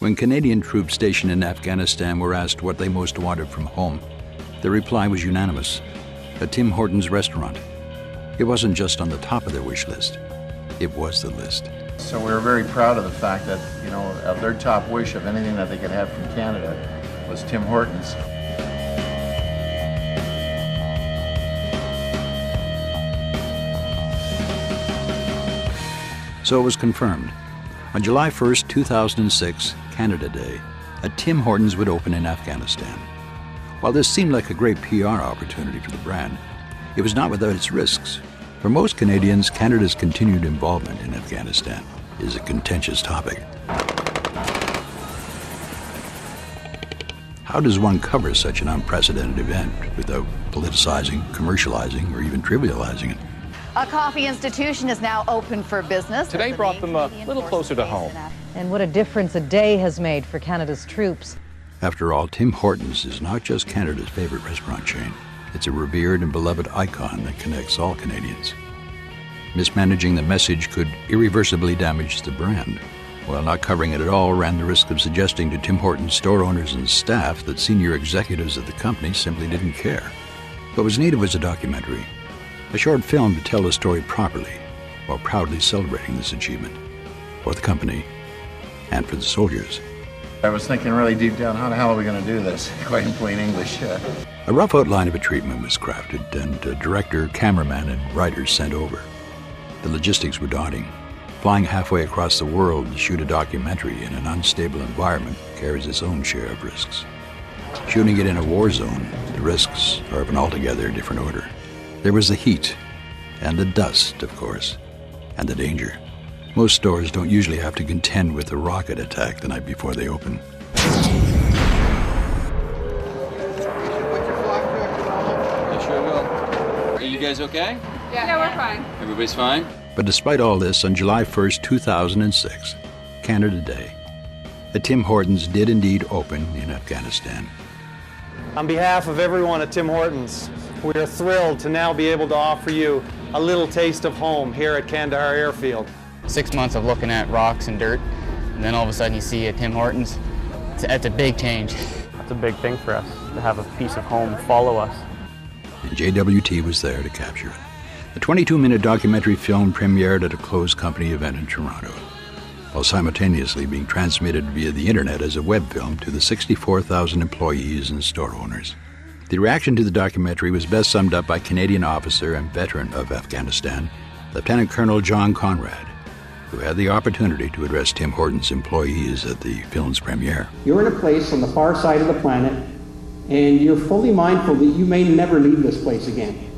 When Canadian troops stationed in Afghanistan were asked what they most wanted from home, their reply was unanimous: a Tim Hortons restaurant. It wasn't just on the top of their wish list, it was the list. So we were very proud of the fact that, of their top wish of anything that they could have from Canada was Tim Hortons. So it was confirmed. On July 1st, 2006, Canada Day, a Tim Hortons would open in Afghanistan. While this seemed like a great PR opportunity for the brand, it was not without its risks. For most Canadians, Canada's continued involvement in Afghanistan is a contentious topic. How does one cover such an unprecedented event without politicizing, commercializing, or even trivializing it? A coffee institution is now open for business. Today brought them a little closer to home. And what a difference a day has made for Canada's troops. After all, Tim Hortons is not just Canada's favorite restaurant chain. It's a revered and beloved icon that connects all Canadians. Mismanaging the message could irreversibly damage the brand, while not covering it at all ran the risk of suggesting to Tim Hortons store owners and staff that senior executives of the company simply didn't care. What was needed was a documentary, a short film to tell the story properly, while proudly celebrating this achievement for the company and for the soldiers. I was thinking really deep down, how the hell are we going to do this? Quite in plain English. A rough outline of a treatment was crafted, and a director, cameraman, and writers sent over. The logistics were daunting. Flying halfway across the world to shoot a documentary in an unstable environment carries its own share of risks. Shooting it in a war zone, the risks are of an altogether different order. There was the heat, and the dust, of course, and the danger. Most stores don't usually have to contend with a rocket attack the night before they open. I sure will. Are you guys okay? Yeah, we're fine. Everybody's fine? But despite all this, on July 1st, 2006, Canada Day, a Tim Hortons did indeed open in Afghanistan. On behalf of everyone at Tim Hortons, we are thrilled to now be able to offer you a little taste of home here at Kandahar Airfield. 6 months of looking at rocks and dirt, and then all of a sudden you see a Tim Hortons. It's a big change. That's a big thing for us, to have a piece of home follow us. And JWT was there to capture it. The 22-minute documentary film premiered at a closed company event in Toronto, while simultaneously being transmitted via the internet as a web film to the 64,000 employees and store owners. The reaction to the documentary was best summed up by Canadian officer and veteran of Afghanistan, Lieutenant Colonel John Conrad, who had the opportunity to address Tim Hortons employees at the film's premiere. You're in a place on the far side of the planet, and you're fully mindful that you may never leave this place again.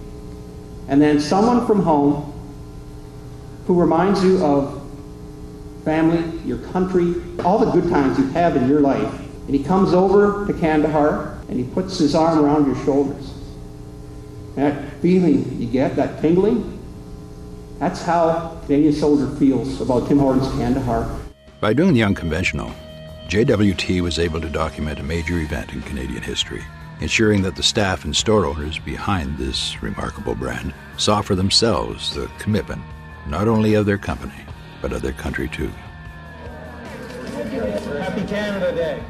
And then someone from home who reminds you of family, your country, all the good times you've had in your life, and he comes over to Kandahar and he puts his arm around your shoulders. That feeling you get, that tingling, that's how a Canadian soldier feels about Tim Hortons Kandahar. By doing the unconventional, JWT was able to document a major event in Canadian history, ensuring that the staff and store owners behind this remarkable brand saw for themselves the commitment not only of their company, but of their country too. Happy Canada Day.